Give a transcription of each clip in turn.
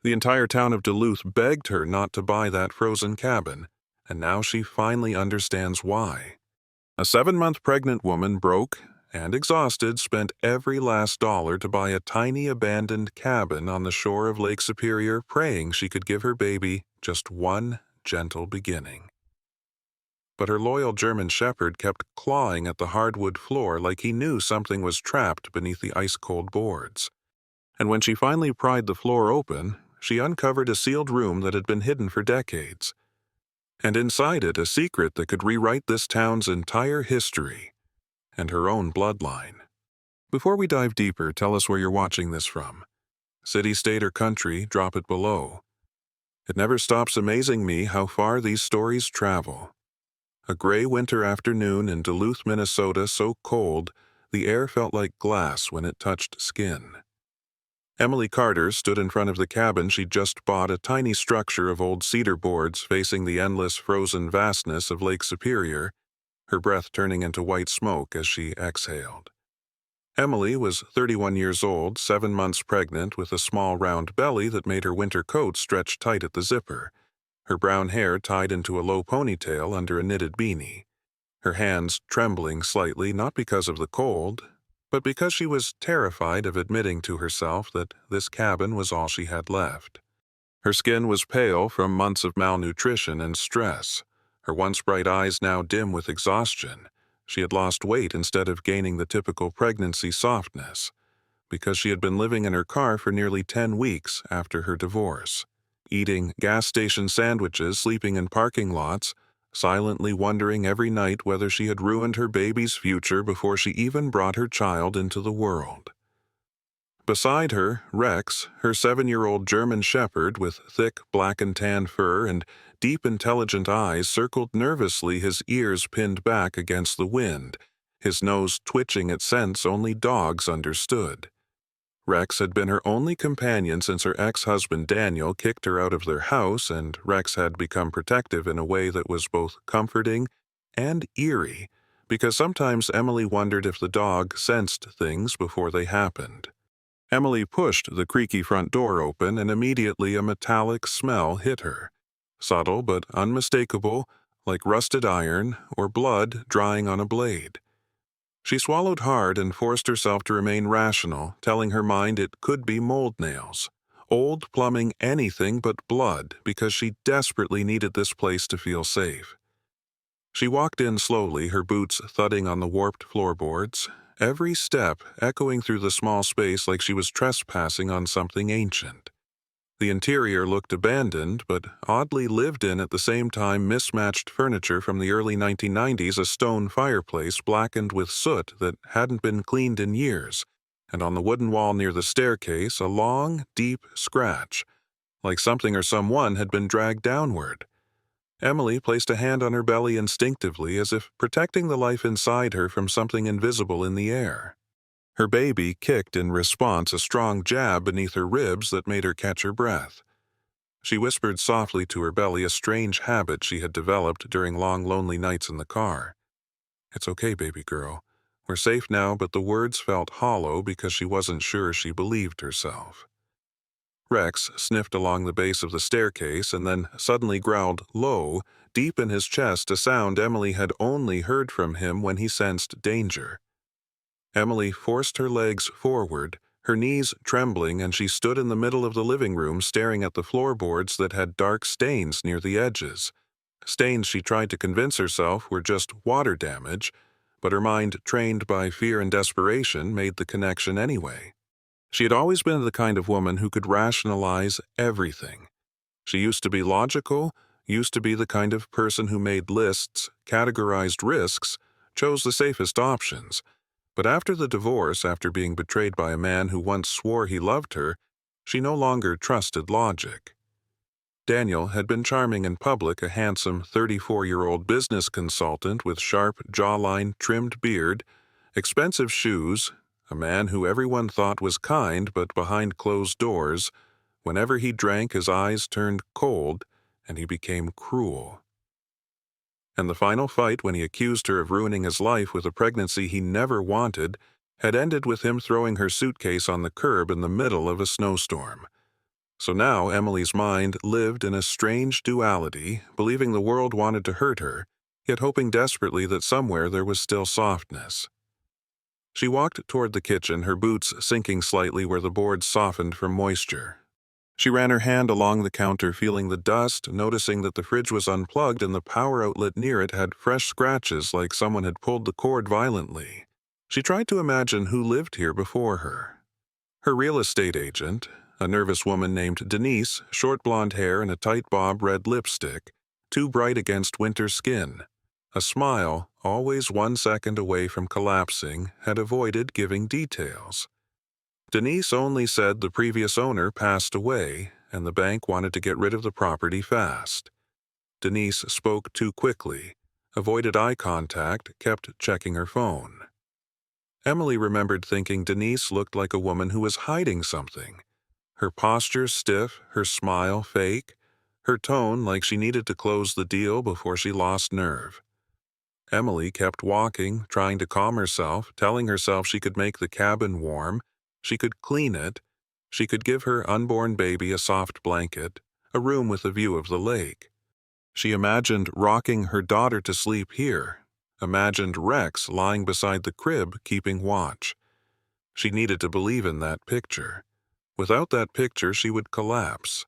The entire town of Duluth begged her not to buy that frozen cabin, and now she finally understands why. A 7-month pregnant woman broke and exhausted spent every last dollar to buy a tiny abandoned cabin on the shore of Lake Superior, praying she could give her baby just one gentle beginning. But her loyal German shepherd kept clawing at the hardwood floor like he knew something was trapped beneath the ice-cold boards. And when she finally pried the floor open, she uncovered a sealed room that had been hidden for decades. And inside it, a secret that could rewrite this town's entire history and her own bloodline. Before we dive deeper, tell us where you're watching this from. City, state, or country, drop it below. It never stops amazing me how far these stories travel. A gray winter afternoon in Duluth, Minnesota, so cold, the air felt like glass when it touched skin. Emily Carter stood in front of the cabin she'd just bought, a tiny structure of old cedar boards facing the endless frozen vastness of Lake Superior, her breath turning into white smoke as she exhaled. Emily was 31 years old, 7 months pregnant, with a small round belly that made her winter coat stretch tight at the zipper, her brown hair tied into a low ponytail under a knitted beanie, her hands trembling slightly not because of the cold, but because she was terrified of admitting to herself that this cabin was all she had left. Her skin was pale from months of malnutrition and stress, her once bright eyes now dim with exhaustion. She had lost weight instead of gaining the typical pregnancy softness, because she had been living in her car for nearly 10 weeks after her divorce, eating gas station sandwiches, sleeping in parking lots, silently wondering every night whether she had ruined her baby's future before she even brought her child into the world. Beside her, Rex, her 7-year-old German shepherd with thick black and tan fur and deep intelligent eyes, circled nervously, his ears pinned back against the wind, his nose twitching at scents only dogs understood. Rex had been her only companion since her ex-husband Daniel kicked her out of their house, and Rex had become protective in a way that was both comforting and eerie, because sometimes Emily wondered if the dog sensed things before they happened. Emily pushed the creaky front door open, and immediately a metallic smell hit her. Subtle but unmistakable, like rusted iron or blood drying on a blade. She swallowed hard and forced herself to remain rational, telling her mind it could be mold nails. Old plumbing, anything but blood, because she desperately needed this place to feel safe. She walked in slowly, her boots thudding on the warped floorboards, every step echoing through the small space like she was trespassing on something ancient. The interior looked abandoned, but oddly lived in at the same time. Mismatched furniture from the early 1990s, a stone fireplace blackened with soot that hadn't been cleaned in years, and on the wooden wall near the staircase, a long, deep scratch, like something or someone had been dragged downward. Emily placed a hand on her belly instinctively, as if protecting the life inside her from something invisible in the air. Her baby kicked in response, a strong jab beneath her ribs that made her catch her breath. She whispered softly to her belly, a strange habit she had developed during long, lonely nights in the car. "It's okay, baby girl. We're safe now," but the words felt hollow because she wasn't sure she believed herself. Rex sniffed along the base of the staircase and then suddenly growled low, deep in his chest, a sound Emily had only heard from him when he sensed danger. Emily forced her legs forward, her knees trembling, and she stood in the middle of the living room staring at the floorboards that had dark stains near the edges. Stains she tried to convince herself were just water damage, but her mind, trained by fear and desperation, made the connection anyway. She had always been the kind of woman who could rationalize everything. She used to be logical, used to be the kind of person who made lists, categorized risks, chose the safest options. But after the divorce, after being betrayed by a man who once swore he loved her, she no longer trusted logic. Daniel had been charming in public, a handsome 34-year-old business consultant with sharp jawline, trimmed beard, expensive shoes, a man who everyone thought was kind, but behind closed doors, whenever he drank, his eyes turned cold and he became cruel. And the final fight, when he accused her of ruining his life with a pregnancy he never wanted, had ended with him throwing her suitcase on the curb in the middle of a snowstorm. So now Emily's mind lived in a strange duality, believing the world wanted to hurt her, yet hoping desperately that somewhere there was still softness. She walked toward the kitchen, her boots sinking slightly where the boards softened from moisture. She ran her hand along the counter, feeling the dust, noticing that the fridge was unplugged and the power outlet near it had fresh scratches like someone had pulled the cord violently. She tried to imagine who lived here before her. Her real estate agent, a nervous woman named Denise, short blonde hair and a tight bob red lipstick, too bright against winter skin. A smile, always 1 second away from collapsing, had avoided giving details. Denise only said the previous owner passed away and the bank wanted to get rid of the property fast. Denise spoke too quickly, avoided eye contact, kept checking her phone. Emily remembered thinking Denise looked like a woman who was hiding something. Her posture stiff, her smile fake, her tone like she needed to close the deal before she lost nerve. Emily kept walking, trying to calm herself, telling herself she could make the cabin warm, she could clean it, she could give her unborn baby a soft blanket, a room with a view of the lake. She imagined rocking her daughter to sleep here, imagined Rex lying beside the crib keeping watch. She needed to believe in that picture. Without that picture, she would collapse.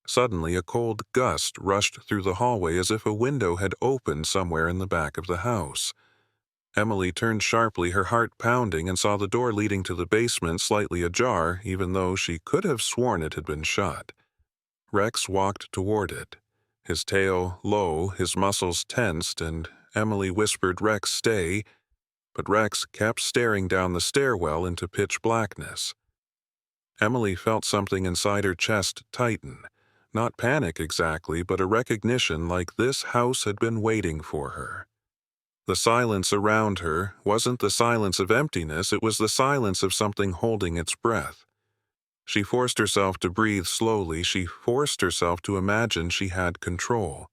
Suddenly, a cold gust rushed through the hallway as if a window had opened somewhere in the back of the house. Emily turned sharply, her heart pounding, and saw the door leading to the basement slightly ajar, even though she could have sworn it had been shut. Rex walked toward it, his tail low, his muscles tensed, and Emily whispered, "Rex, stay," but Rex kept staring down the stairwell into pitch blackness. Emily felt something inside her chest tighten. Not panic exactly, but a recognition like this house had been waiting for her. The silence around her wasn't the silence of emptiness, it was the silence of something holding its breath. She forced herself to breathe slowly, she forced herself to imagine she had control.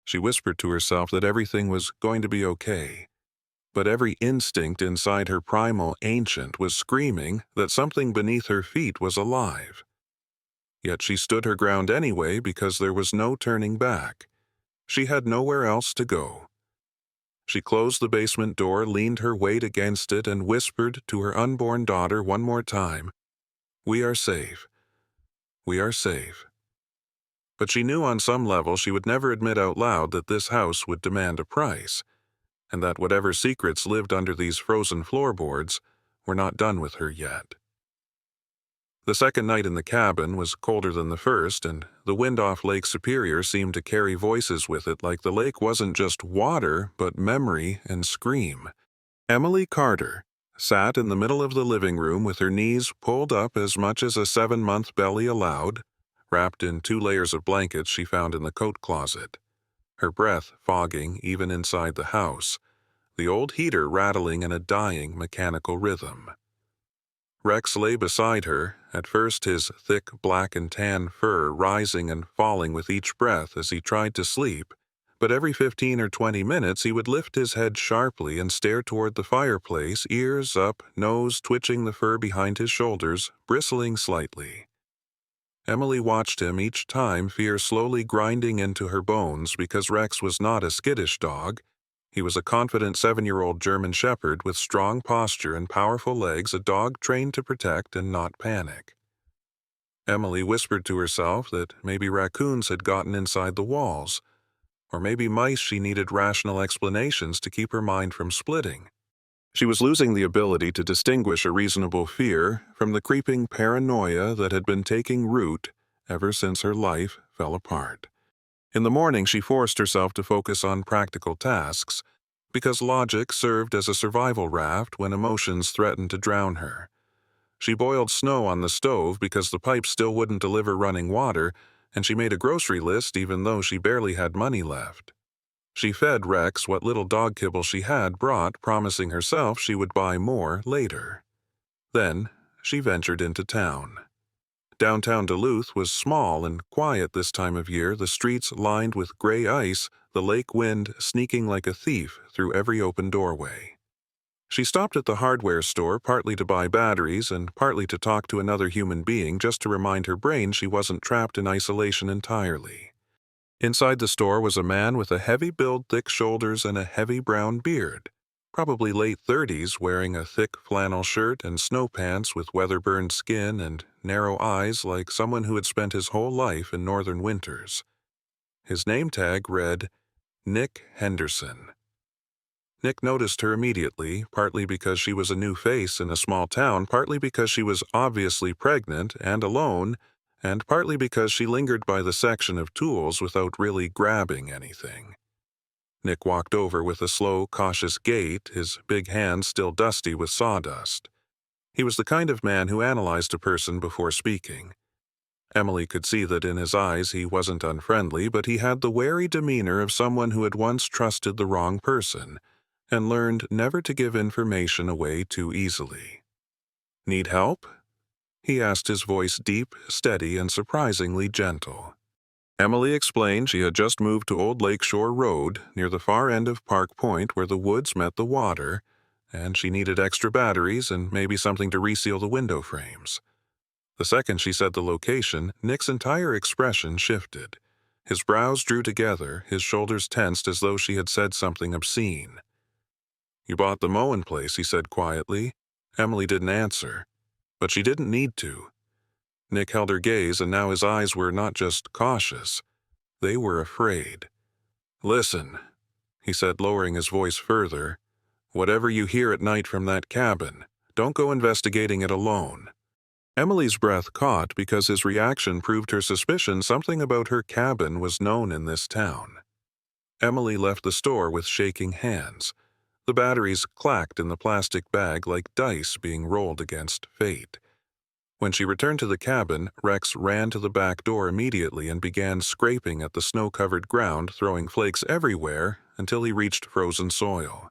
She whispered to herself that everything was going to be okay. But every instinct inside her primal ancient was screaming that something beneath her feet was alive. Yet she stood her ground anyway because there was no turning back. She had nowhere else to go. She closed the basement door, leaned her weight against it, and whispered to her unborn daughter one more time, "We are safe. We are safe." But she knew on some level she would never admit out loud that this house would demand a price, and that whatever secrets lived under these frozen floorboards were not done with her yet. The second night in the cabin was colder than the first, and the wind off Lake Superior seemed to carry voices with it like the lake wasn't just water, but memory and scream. Emily Carter sat in the middle of the living room with her knees pulled up as much as a 7-month belly allowed, wrapped in 2 layers of blankets she found in the coat closet. Her breath fogging even inside the house, the old heater rattling in a dying mechanical rhythm. Rex lay beside her, at first his thick black and tan fur rising and falling with each breath as he tried to sleep, but every 15 or 20 minutes he would lift his head sharply and stare toward the fireplace, ears up, nose twitching the fur behind his shoulders, bristling slightly. Emily watched him each time, fear slowly grinding into her bones because Rex was not a skittish dog. He was a confident 7-year-old German Shepherd with strong posture and powerful legs, a dog trained to protect and not panic. Emily whispered to herself that maybe raccoons had gotten inside the walls, or maybe mice she needed rational explanations to keep her mind from splitting. She was losing the ability to distinguish a reasonable fear from the creeping paranoia that had been taking root ever since her life fell apart. In the morning, she forced herself to focus on practical tasks, because logic served as a survival raft when emotions threatened to drown her. She boiled snow on the stove because the pipes still wouldn't deliver running water, and she made a grocery list even though she barely had money left. She fed Rex what little dog kibble she had brought, promising herself she would buy more later. Then she ventured into town. Downtown Duluth was small and quiet this time of year, the streets lined with gray ice, the lake wind sneaking like a thief through every open doorway. She stopped at the hardware store partly to buy batteries and partly to talk to another human being just to remind her brain she wasn't trapped in isolation entirely. Inside the store was a man with a heavy build, thick shoulders, and a heavy brown beard, probably late 30s, wearing a thick flannel shirt and snow pants with weather-burned skin and narrow eyes like someone who had spent his whole life in northern winters. His name tag read, Nick Henderson. Nick noticed her immediately, partly because she was a new face in a small town, partly because she was obviously pregnant and alone, and partly because she lingered by the section of tools without really grabbing anything. Nick walked over with a slow, cautious gait, his big hands still dusty with sawdust. He was the kind of man who analyzed a person before speaking. Emily could see that in his eyes he wasn't unfriendly, but he had the wary demeanor of someone who had once trusted the wrong person and learned never to give information away too easily. "Need help?" he asked, his voice deep, steady, and surprisingly gentle. Emily explained she had just moved to Old Lakeshore Road, near the far end of Park Point where the woods met the water, and she needed extra batteries and maybe something to reseal the window frames. The second she said the location, Nick's entire expression shifted. His brows drew together, his shoulders tensed as though she had said something obscene. "You bought the mowing place," he said quietly. Emily didn't answer, but she didn't need to. Nick held her gaze, and now his eyes were not just cautious. They were afraid. "Listen," he said, lowering his voice further. "Whatever you hear at night from that cabin, don't go investigating it alone." Emily's breath caught because his reaction proved her suspicion something about her cabin was known in this town. Emily left the store with shaking hands. The batteries clacked in the plastic bag like dice being rolled against fate. When she returned to the cabin, Rex ran to the back door immediately and began scraping at the snow-covered ground, throwing flakes everywhere until he reached frozen soil.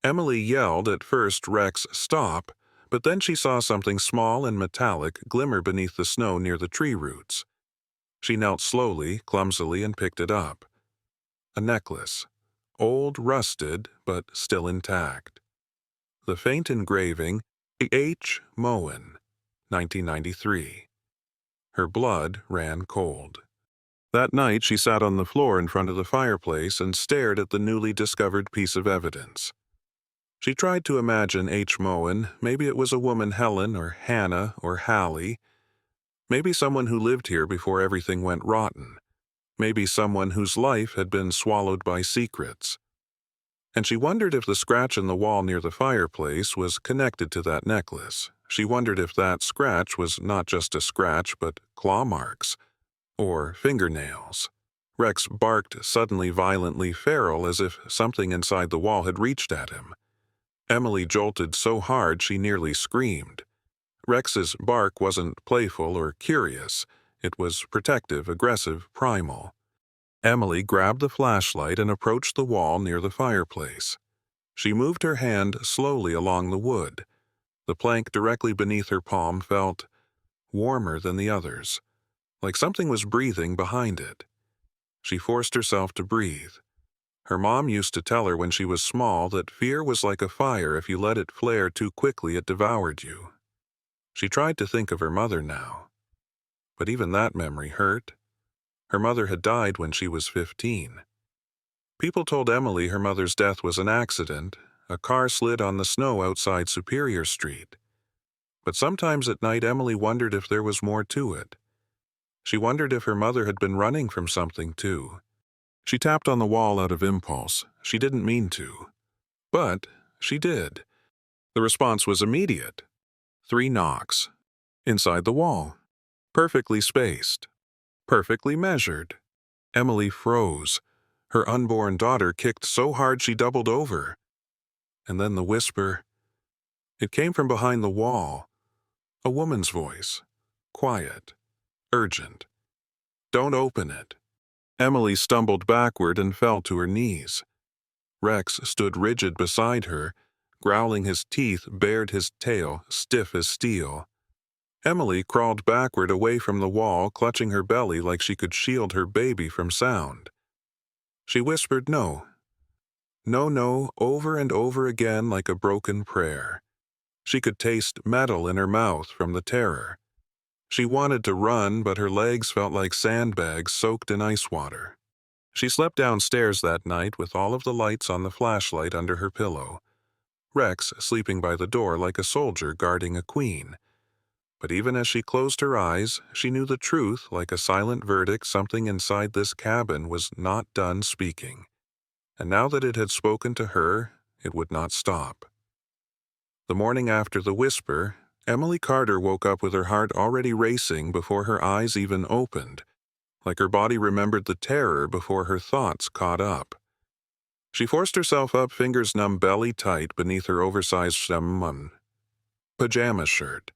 Emily yelled at first, "Rex, stop," but then she saw something small and metallic glimmer beneath the snow near the tree roots. She knelt slowly, clumsily, and picked it up. A necklace. Old, rusted, but still intact. The faint engraving, H. Moen, 1993. Her blood ran cold. That night she sat on the floor in front of the fireplace and stared at the newly discovered piece of evidence. She tried to imagine H. Moen. Maybe it was a woman, Helen or Hannah or Hallie. Maybe someone who lived here before everything went rotten. Maybe someone whose life had been swallowed by secrets. And she wondered if the scratch in the wall near the fireplace was connected to that necklace. She wondered if that scratch was not just a scratch, but claw marks. Or fingernails. Rex barked suddenly violently feral, as if something inside the wall had reached at him. Emily jolted so hard she nearly screamed. Rex's bark wasn't playful or curious. It was protective, aggressive, primal. Emily grabbed the flashlight and approached the wall near the fireplace. She moved her hand slowly along the wood. The plank directly beneath her palm felt warmer than the others, like something was breathing behind it. She forced herself to breathe. Her mom used to tell her when she was small that fear was like a fire. If you let it flare too quickly, it devoured you. She tried to think of her mother now. But even that memory hurt. Her mother had died when she was 15. People told Emily her mother's death was an accident. A car slid on the snow outside Superior Street. But sometimes at night Emily wondered if there was more to it. She wondered if her mother had been running from something too. She tapped on the wall out of impulse. She didn't mean to. But she did. The response was immediate. 3 knocks. Inside the wall. Perfectly spaced. Perfectly measured. Emily froze. Her unborn daughter kicked so hard she doubled over. And then the whisper. It came from behind the wall. A woman's voice. Quiet. Urgent. "Don't open it." Emily stumbled backward and fell to her knees. Rex stood rigid beside her, growling his teeth, bared his tail, stiff as steel. Emily crawled backward away from the wall, clutching her belly like she could shield her baby from sound. She whispered, "No. "No, no," over and over again like a broken prayer. She could taste metal in her mouth from the terror. She wanted to run, but her legs felt like sandbags soaked in ice water. She slept downstairs that night with all of the lights on the flashlight under her pillow. Rex sleeping by the door like a soldier guarding a queen. But even as she closed her eyes, she knew the truth like a silent verdict. Something inside this cabin was not done speaking. And now that it had spoken to her, it would not stop. The morning after the whisper, Emily Carter woke up with her heart already racing before her eyes even opened, like her body remembered the terror before her thoughts caught up. She forced herself up, fingers numb belly tight beneath her oversized pajama shirt.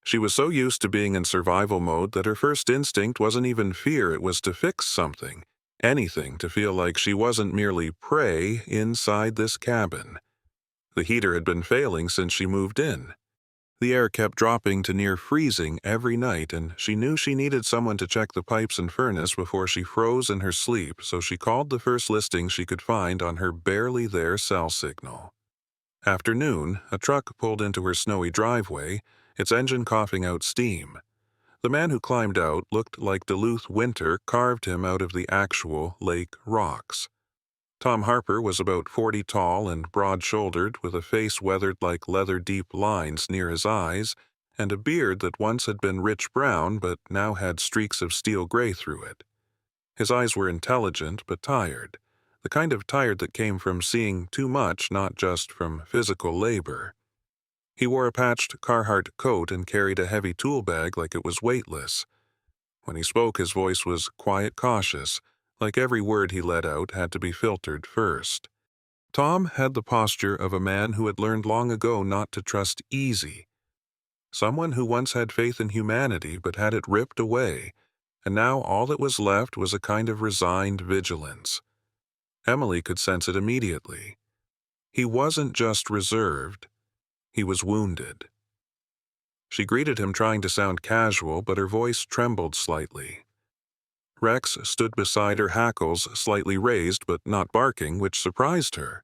She was so used to being in survival mode that her first instinct wasn't even fear, it was to fix something, anything to feel like she wasn't merely prey inside this cabin. The heater had been failing since she moved in. The air kept dropping to near freezing every night, and she knew she needed someone to check the pipes and furnace before she froze in her sleep, so she called the first listing she could find on her barely there cell signal. After noon, a truck pulled into her snowy driveway, its engine coughing out steam. The man who climbed out looked like Duluth winter carved him out of the actual lake rocks. Tom Harper was about 40 tall and broad-shouldered, with a face weathered like leather-deep lines near his eyes, and a beard that once had been rich brown but now had streaks of steel gray through it. His eyes were intelligent but tired, the kind of tired that came from seeing too much, not just from physical labor. He wore a patched Carhartt coat and carried a heavy tool bag like it was weightless. When he spoke, his voice was quiet, cautious, like every word he let out had to be filtered first. Tom had the posture of a man who had learned long ago not to trust easy. Someone who once had faith in humanity but had it ripped away, and now all that was left was a kind of resigned vigilance. Emily could sense it immediately. He wasn't just reserved, he was wounded. She greeted him trying to sound casual, but her voice trembled slightly. Rex stood beside her, hackles slightly raised but not barking, which surprised her.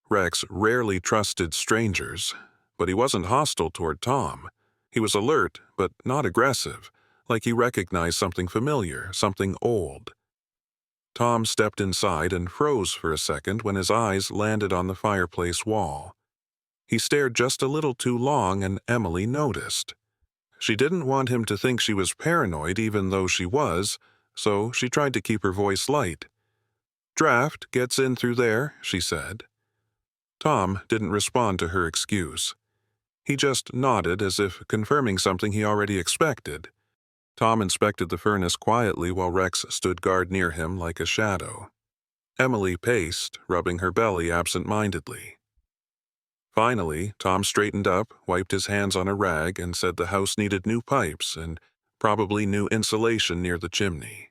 Rex rarely trusted strangers, but he wasn't hostile toward Tom. He was alert, but not aggressive, like he recognized something familiar, something old. Tom stepped inside and froze for a second when his eyes landed on the fireplace wall. He stared just a little too long, and Emily noticed. She didn't want him to think she was paranoid, even though she was, so she tried to keep her voice light. "Draft gets in through there," she said. Tom didn't respond to her excuse. He just nodded as if confirming something he already expected. Tom inspected the furnace quietly while Rex stood guard near him like a shadow. Emily paced, rubbing her belly absent-mindedly. Finally, Tom straightened up, wiped his hands on a rag, and said the house needed new pipes and probably new insulation near the chimney.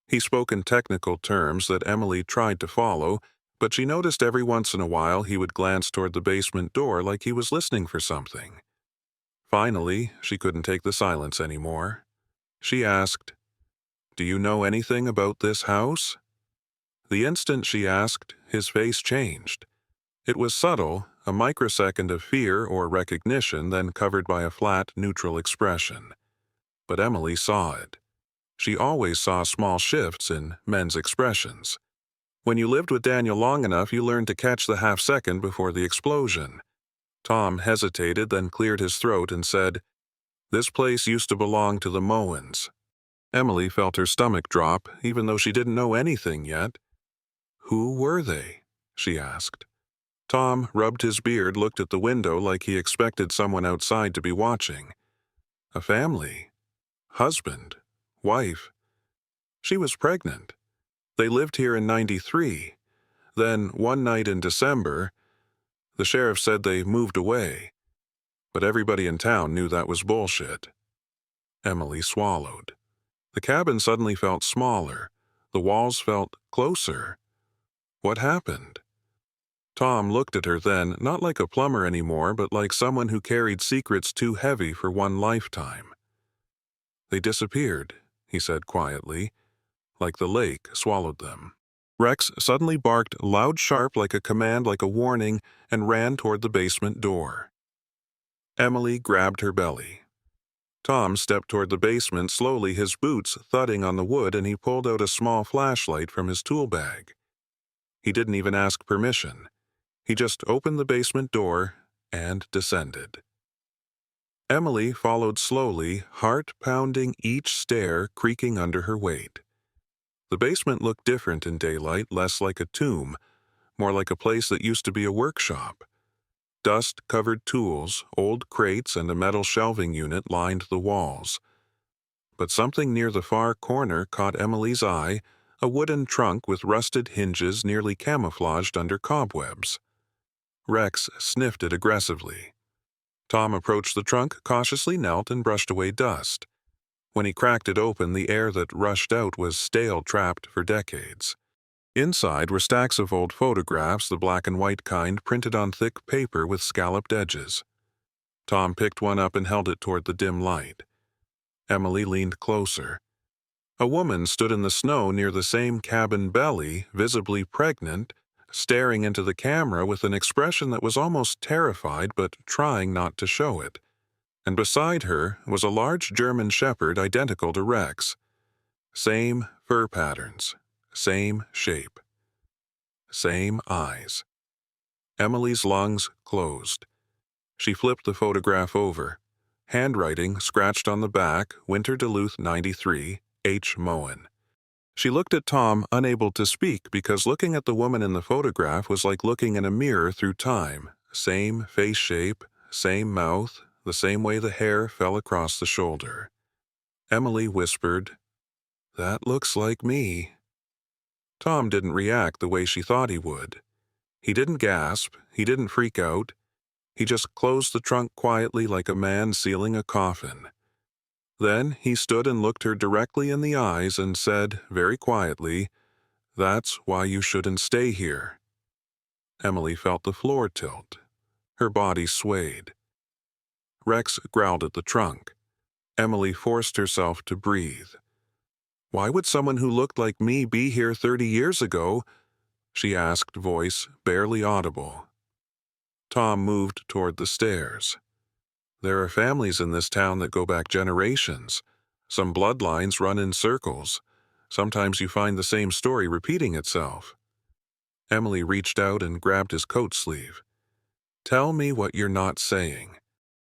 He spoke in technical terms that Emily tried to follow, but she noticed every once in a while he would glance toward the basement door like he was listening for something. Finally, she couldn't take the silence anymore. She asked, "Do you know anything about this house?" The instant she asked, his face changed. It was subtle, a microsecond of fear or recognition, then covered by a flat, neutral expression. But Emily saw it. She always saw small shifts in men's expressions. When you lived with Daniel long enough, you learned to catch the half-second before the explosion. Tom hesitated, then cleared his throat and said, "This place used to belong to the Mowens." Emily felt her stomach drop, even though she didn't know anything yet. "Who were they?" she asked. Tom rubbed his beard, looked at the window like he expected someone outside to be watching. A family. Husband. Wife. She was pregnant. They lived here in '93. Then, one night in December, the sheriff said they moved away. But everybody in town knew that was bullshit. Emily swallowed. The cabin suddenly felt smaller. The walls felt closer. What happened? Tom looked at her then, not like a plumber anymore, but like someone who carried secrets too heavy for one lifetime. "They disappeared," he said quietly, like the lake swallowed them. Rex suddenly barked loud, sharp, like a command, like a warning, and ran toward the basement door. Emily grabbed her belly. Tom stepped toward the basement slowly, his boots thudding on the wood, and he pulled out a small flashlight from his tool bag. He didn't even ask permission. He just opened the basement door and descended. Emily followed slowly, heart pounding, each stair creaking under her weight. The basement looked different in daylight, less like a tomb, more like a place that used to be a workshop. Dust-covered tools, old crates, and a metal shelving unit lined the walls. But something near the far corner caught Emily's eye, a wooden trunk with rusted hinges nearly camouflaged under cobwebs. Rex sniffed it aggressively. Tom approached the trunk, cautiously knelt, and brushed away dust. When he cracked it open, the air that rushed out was stale, trapped for decades. Inside were stacks of old photographs, the black and white kind, printed on thick paper with scalloped edges. Tom picked one up and held it toward the dim light. Emily leaned closer. A woman stood in the snow near the same cabin belly, visibly pregnant, staring into the camera with an expression that was almost terrified but trying not to show it. And beside her was a large German shepherd identical to Rex. Same fur patterns, same shape, same eyes. Emily's lungs closed. She flipped the photograph over. Handwriting scratched on the back, Winter Duluth 93, H. Moen. She looked at Tom, unable to speak, because looking at the woman in the photograph was like looking in a mirror through time. Same face shape, same mouth, the same way the hair fell across the shoulder. Emily whispered, "That looks like me." Tom didn't react the way she thought he would. He didn't gasp, he didn't freak out. He just closed the trunk quietly like a man sealing a coffin. Then he stood and looked her directly in the eyes and said, very quietly, "That's why you shouldn't stay here." Emily felt the floor tilt. Her body swayed. Rex growled at the trunk. Emily forced herself to breathe. "Why would someone who looked like me be here 30 years ago?" she asked, voice barely audible. Tom moved toward the stairs. "There are families in this town that go back generations. Some bloodlines run in circles. Sometimes you find the same story repeating itself." Emily reached out and grabbed his coat sleeve. "Tell me what you're not saying."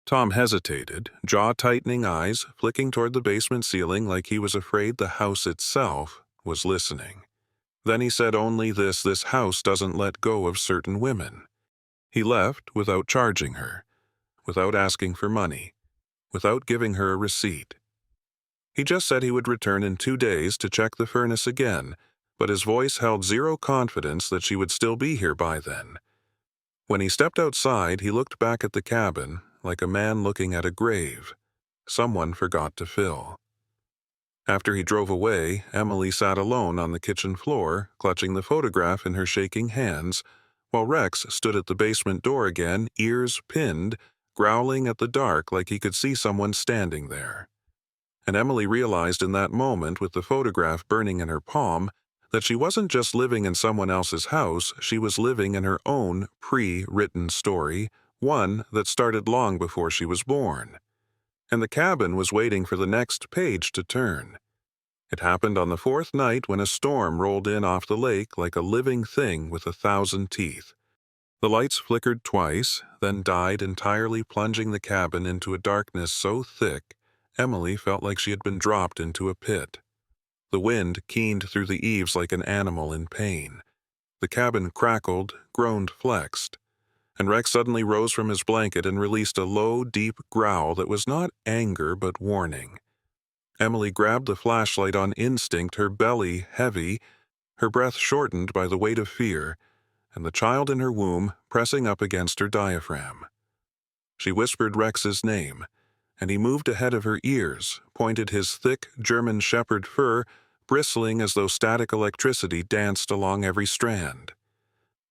Tom hesitated, jaw-tightening eyes flicking toward the basement ceiling like he was afraid the house itself was listening. Then he said only this house doesn't let go of certain women. He left without charging her, without asking for money, without giving her a receipt. He just said he would return in 2 days to check the furnace again, but his voice held zero confidence that she would still be here by then. When he stepped outside, he looked back at the cabin, like a man looking at a grave someone forgot to fill. After he drove away, Emily sat alone on the kitchen floor, clutching the photograph in her shaking hands, while Rex stood at the basement door again, ears pinned, growling at the dark like he could see someone standing there. And Emily realized in that moment, with the photograph burning in her palm, that she wasn't just living in someone else's house, she was living in her own pre-written story, one that started long before she was born. And the cabin was waiting for the next page to turn. It happened on the 4th night when a storm rolled in off the lake like a living thing with 1,000 teeth. The lights flickered twice, then died entirely, plunging the cabin into a darkness so thick Emily felt like she had been dropped into a pit. The wind keened through the eaves like an animal in pain. The cabin crackled, groaned, flexed. And Rex suddenly rose from his blanket and released a low, deep growl that was not anger but warning. Emily grabbed the flashlight on instinct, her belly heavy, her breath shortened by the weight of fear, and the child in her womb pressing up against her diaphragm. She whispered Rex's name, and he moved ahead of her ears, pointed his thick German shepherd fur, bristling as though static electricity danced along every strand.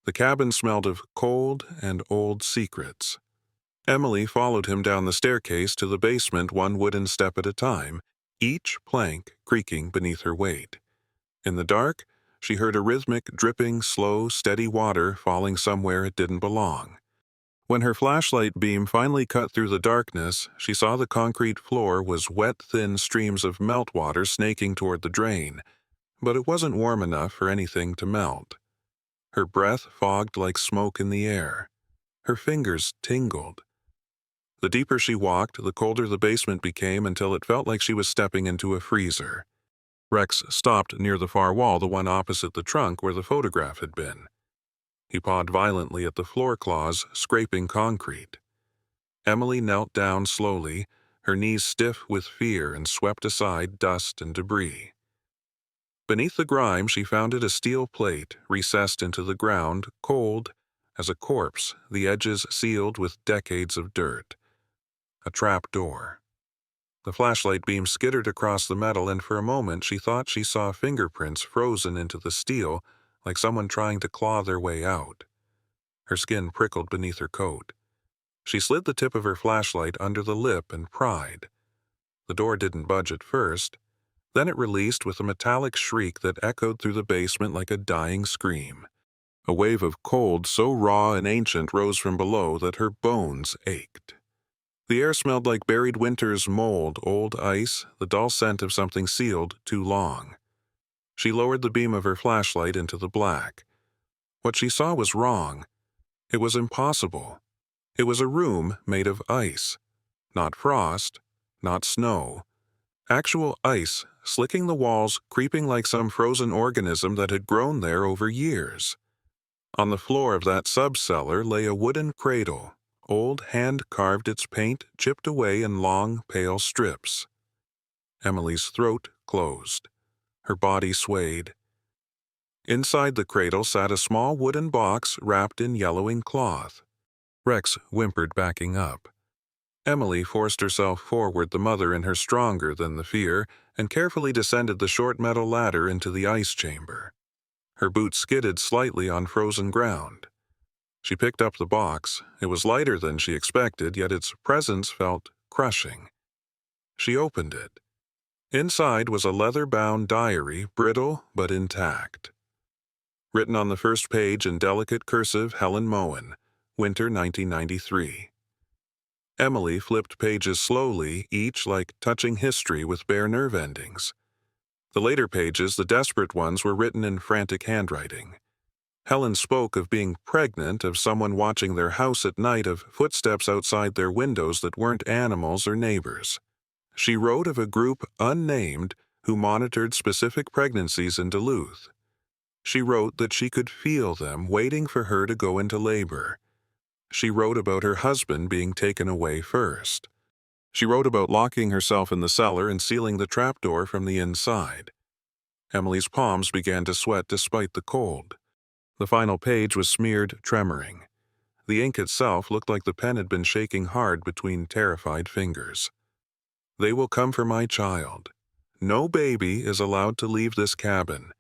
The cabin smelled of cold and old secrets. Emily followed him down the staircase to the basement, one wooden step at a time, each plank creaking beneath her weight. In the dark, she heard a rhythmic, dripping, slow, steady water falling somewhere it didn't belong. When her flashlight beam finally cut through the darkness, she saw the concrete floor was wet, thin streams of meltwater snaking toward the drain, but it wasn't warm enough for anything to melt. Her breath fogged like smoke in the air. Her fingers tingled. The deeper she walked, the colder the basement became until it felt like she was stepping into a freezer. Rex stopped near the far wall, the one opposite the trunk where the photograph had been. He pawed violently at the floor claws, scraping concrete. Emily knelt down slowly, her knees stiff with fear, and swept aside dust and debris. Beneath the grime, she found a steel plate, recessed into the ground, cold as a corpse, the edges sealed with decades of dirt. A trap door. The flashlight beam skittered across the metal, and for a moment she thought she saw fingerprints frozen into the steel, like someone trying to claw their way out. Her skin prickled beneath her coat. She slid the tip of her flashlight under the lip and pried. The door didn't budge at first. Then it released with a metallic shriek that echoed through the basement like a dying scream. A wave of cold so raw and ancient rose from below that her bones ached. The air smelled like buried winter's mold, old ice, the dull scent of something sealed too long. She lowered the beam of her flashlight into the black. What she saw was wrong. It was impossible. It was a room made of ice. Not frost, not snow. Actual ice, slicking the walls, creeping like some frozen organism that had grown there over years. On the floor of that sub-cellar lay a wooden cradle. Old hand-carved, its paint chipped away in long, pale strips. Emily's throat closed. Her body swayed. Inside the cradle sat a small wooden box wrapped in yellowing cloth. Rex whimpered, backing up. Emily forced herself forward, the mother in her stronger than the fear, and carefully descended the short metal ladder into the ice chamber. Her boots skidded slightly on frozen ground. She picked up the box. It was lighter than she expected, yet its presence felt crushing. She opened it. Inside was a leather-bound diary, brittle but intact. Written on the first page in delicate cursive, Helen Moen, Winter 1993. Emily flipped pages slowly, each like touching history with bare nerve endings. The later pages, the desperate ones, were written in frantic handwriting. Helen spoke of being pregnant, of someone watching their house at night, of footsteps outside their windows that weren't animals or neighbors. She wrote of a group unnamed who monitored specific pregnancies in Duluth. She wrote that she could feel them waiting for her to go into labor. She wrote about her husband being taken away first. She wrote about locking herself in the cellar and sealing the trapdoor from the inside. Emily's palms began to sweat despite the cold. The final page was smeared, tremoring. The ink itself looked like the pen had been shaking hard between terrified fingers. They will come for my child. No baby is allowed to leave this cabin.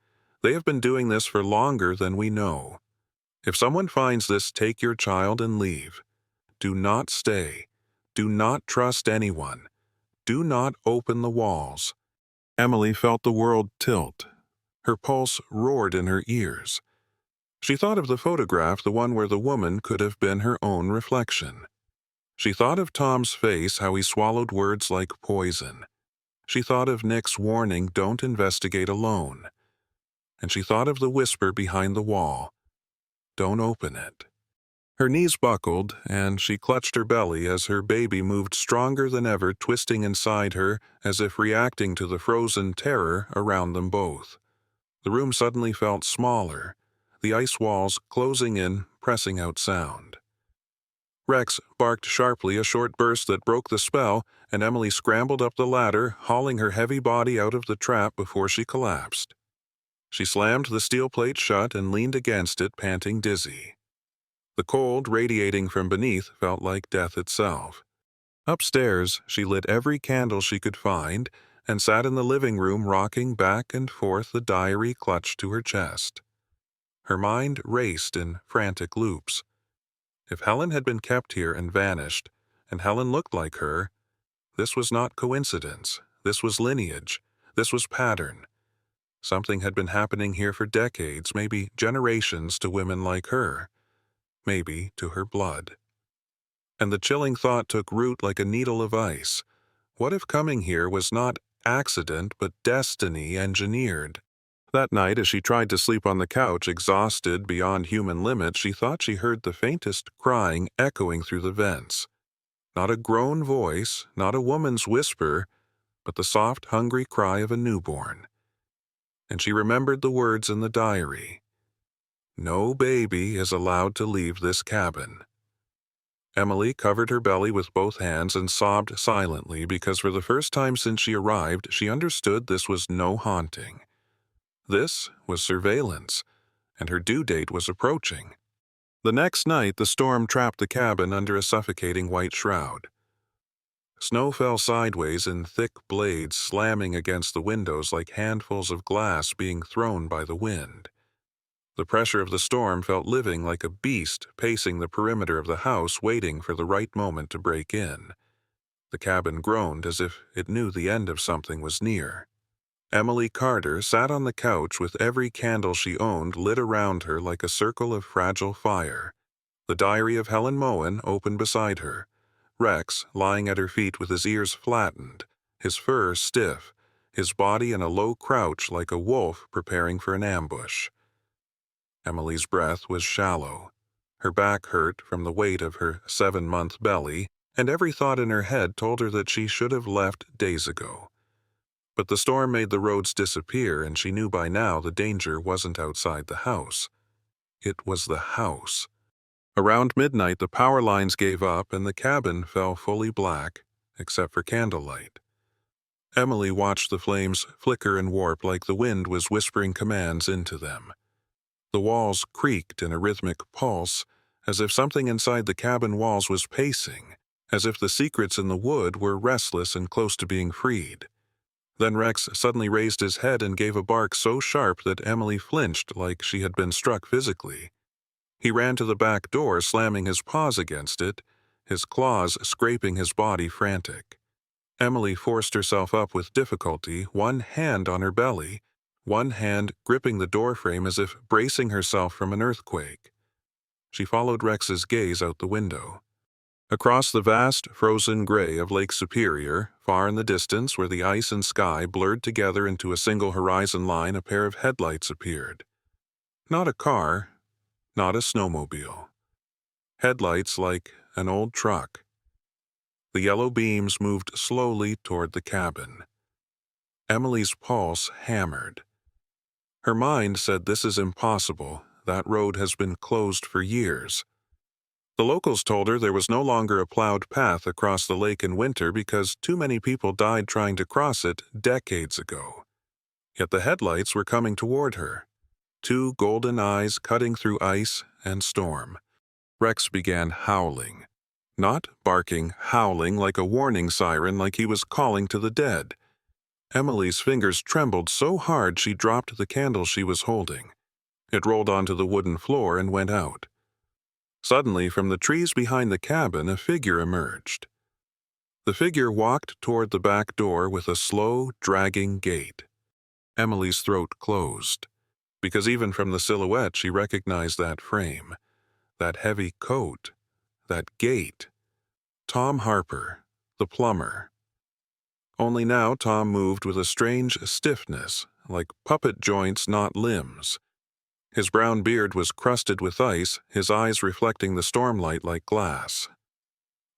They have been doing this for longer than we know. If someone finds this, take your child and leave. Do not stay. Do not trust anyone. Do not open the walls. Emily felt the world tilt. Her pulse roared in her ears. She thought of the photograph, the one where the woman could have been her own reflection. She thought of Tom's face, how he swallowed words like poison. She thought of Nick's warning, don't investigate alone. And she thought of the whisper behind the wall, don't open it. Her knees buckled, and she clutched her belly as her baby moved stronger than ever, twisting inside her as if reacting to the frozen terror around them both. The room suddenly felt smaller, the ice walls closing in, pressing out sound. Rex barked sharply, a short burst that broke the spell, and Emily scrambled up the ladder, hauling her heavy body out of the trap before she collapsed. She slammed the steel plate shut and leaned against it, panting dizzy. The cold radiating from beneath felt like death itself. Upstairs, she lit every candle she could find and sat in the living room, rocking back and forth, the diary clutched to her chest. Her mind raced in frantic loops. If Helen had been kept here and vanished, and Helen looked like her, this was not coincidence. This was lineage. This was pattern. Something had been happening here for decades, maybe generations, to women like her, maybe to her blood. And the chilling thought took root like a needle of ice. What if coming here was not accident but destiny engineered? That night, as she tried to sleep on the couch, exhausted beyond human limits, she thought she heard the faintest crying echoing through the vents. Not a groan voice, not a woman's whisper, but the soft, hungry cry of a newborn. And she remembered the words in the diary. No baby is allowed to leave this cabin. Emily covered her belly with both hands and sobbed silently because for the first time since she arrived, she understood this was no haunting. This was surveillance, and her due date was approaching. The next night, the storm trapped the cabin under a suffocating white shroud. Snow fell sideways in thick blades, slamming against the windows like handfuls of glass being thrown by the wind. The pressure of the storm felt living, like a beast pacing the perimeter of the house, waiting for the right moment to break in. The cabin groaned as if it knew the end of something was near. Emily Carter sat on the couch with every candle she owned lit around her like a circle of fragile fire. The diary of Helen Moen open beside her. Rex lying at her feet with his ears flattened, his fur stiff, his body in a low crouch like a wolf preparing for an ambush. Emily's breath was shallow. Her back hurt from the weight of her 7-month belly, and every thought in her head told her that she should have left days ago. But the storm made the roads disappear, and she knew by now the danger wasn't outside the house. It was the house. Around midnight, the power lines gave up, and the cabin fell fully black, except for candlelight. Emily watched the flames flicker and warp like the wind was whispering commands into them. The walls creaked in a rhythmic pulse, as if something inside the cabin walls was pacing, as if the secrets in the wood were restless and close to being freed. Then Rex suddenly raised his head and gave a bark so sharp that Emily flinched like she had been struck physically. He ran to the back door, slamming his paws against it, his claws scraping his body frantic. Emily forced herself up with difficulty, one hand on her belly, one hand gripping the doorframe as if bracing herself from an earthquake. She followed Rex's gaze out the window. Across the vast, frozen gray of Lake Superior, far in the distance where the ice and sky blurred together into a single horizon line, a pair of headlights appeared. Not a car, not a snowmobile. Headlights like an old truck. The yellow beams moved slowly toward the cabin. Emily's pulse hammered. Her mind said this is impossible. That road has been closed for years. The locals told her there was no longer a plowed path across the lake in winter because too many people died trying to cross it decades ago. Yet the headlights were coming toward her, two golden eyes cutting through ice and storm. Rex began howling. Not barking, howling like a warning siren, like he was calling to the dead. Emily's fingers trembled so hard she dropped the candle she was holding. It rolled onto the wooden floor and went out. Suddenly, from the trees behind the cabin, a figure emerged. The figure walked toward the back door with a slow, dragging gait. Emily's throat closed, because even from the silhouette she recognized that frame, that heavy coat, that gait. Tom Harper, the plumber. Only now Tom moved with a strange stiffness, like puppet joints, not limbs. His brown beard was crusted with ice, his eyes reflecting the stormlight like glass.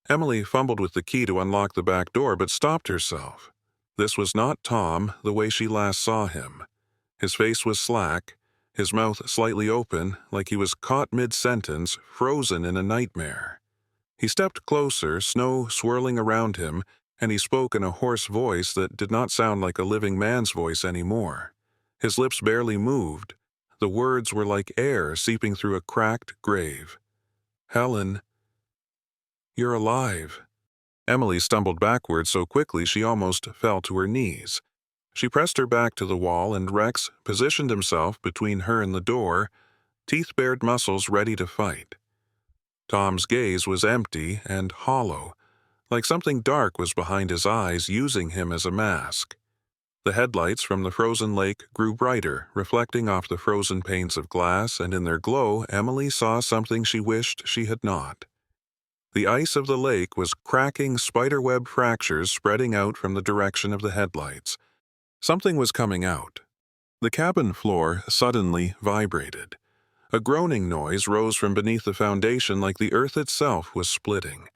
Emily fumbled with the key to unlock the back door, but stopped herself. This was not Tom the way she last saw him. His face was slack, his mouth slightly open, like he was caught mid-sentence, frozen in a nightmare. He stepped closer, snow swirling around him, and he spoke in a hoarse voice that did not sound like a living man's voice anymore. His lips barely moved. The words were like air seeping through a cracked grave. "Helen, you're alive." Emily stumbled backward so quickly she almost fell to her knees. She pressed her back to the wall, and Rex positioned himself between her and the door, teeth-bared muscles ready to fight. Tom's gaze was empty and hollow, like something dark was behind his eyes, using him as a mask. The headlights from the frozen lake grew brighter, reflecting off the frozen panes of glass, and in their glow, Emily saw something she wished she had not. The ice of the lake was cracking spiderweb fractures spreading out from the direction of the headlights. Something was coming out. The cabin floor suddenly vibrated. A groaning noise rose from beneath the foundation like the earth itself was splitting.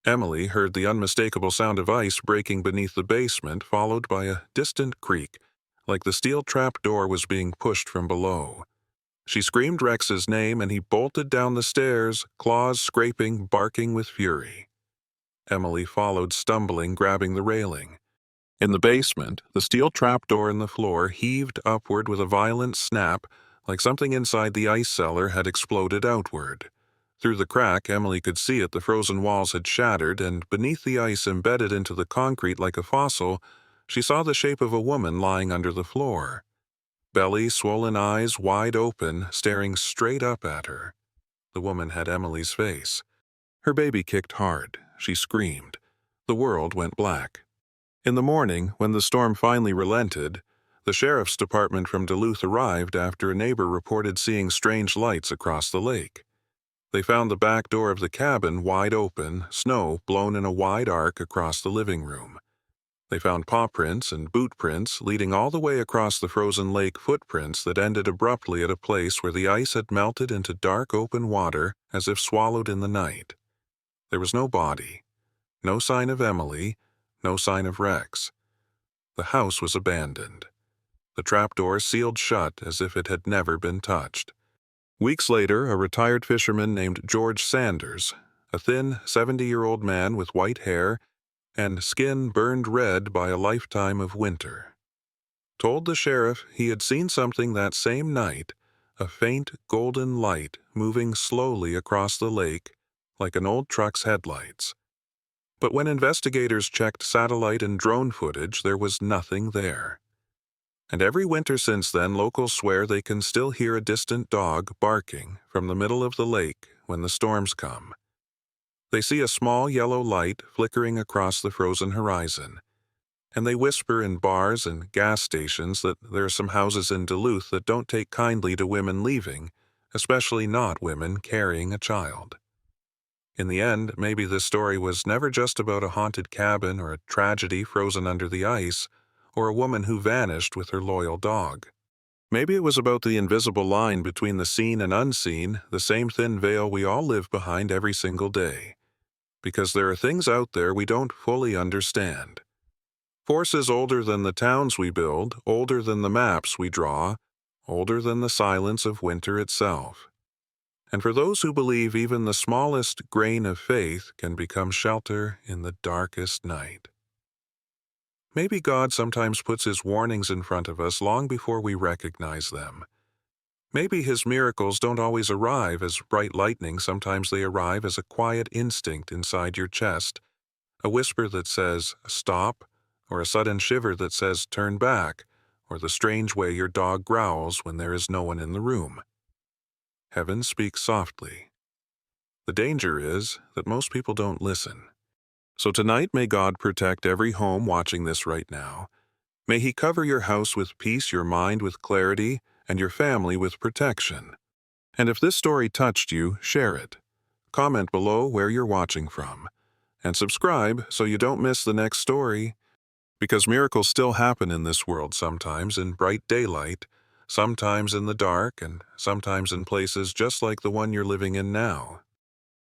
Emily heard the unmistakable sound of ice breaking beneath the basement, followed by a distant creak, like the steel trap door was being pushed from below. She screamed Rex's name, and he bolted down the stairs, claws scraping, barking with fury. Emily followed, stumbling, grabbing the railing. In the basement, the steel trapdoor in the floor heaved upward with a violent snap, like something inside the ice cellar had exploded outward. Through the crack, Emily could see it, the frozen walls had shattered, and beneath the ice embedded into the concrete like a fossil, she saw the shape of a woman lying under the floor. Belly, swollen eyes wide open, staring straight up at her. The woman had Emily's face. Her baby kicked hard. She screamed. The world went black. In the morning, when the storm finally relented, the sheriff's department from Duluth arrived after a neighbor reported seeing strange lights across the lake. They found the back door of the cabin wide open, snow blown in a wide arc across the living room. They found paw prints and boot prints leading all the way across the frozen lake, footprints that ended abruptly at a place where the ice had melted into dark open water as if swallowed in the night. There was no body, no sign of Emily, no sign of Rex. The house was abandoned. The trapdoor sealed shut as if it had never been touched. Weeks later, a retired fisherman named George Sanders, a thin 70-year-old man with white hair and skin burned red by a lifetime of winter, told the sheriff he had seen something that same night, a faint golden light moving slowly across the lake like an old truck's headlights. But when investigators checked satellite and drone footage, there was nothing there. And every winter since then, locals swear they can still hear a distant dog barking from the middle of the lake when the storms come. They see a small yellow light flickering across the frozen horizon, and they whisper in bars and gas stations that there are some houses in Duluth that don't take kindly to women leaving, especially not women carrying a child. In the end, maybe this story was never just about a haunted cabin or a tragedy frozen under the ice, or a woman who vanished with her loyal dog. Maybe it was about the invisible line between the seen and unseen, the same thin veil we all live behind every single day. Because there are things out there we don't fully understand. Forces older than the towns we build, older than the maps we draw, older than the silence of winter itself. And for those who believe even the smallest grain of faith can become shelter in the darkest night. Maybe God sometimes puts His warnings in front of us long before we recognize them. Maybe His miracles don't always arrive as bright lightning. Sometimes they arrive as a quiet instinct inside your chest, a whisper that says, stop, or a sudden shiver that says, turn back, or the strange way your dog growls when there is no one in the room. Heaven speaks softly. The danger is that most people don't listen. So tonight, may God protect every home watching this right now. May He cover your house with peace, your mind with clarity, and your family with protection. And if this story touched you, share it. Comment below where you're watching from. And subscribe so you don't miss the next story. Because miracles still happen in this world, sometimes in bright daylight, sometimes in the dark, and sometimes in places just like the one you're living in now.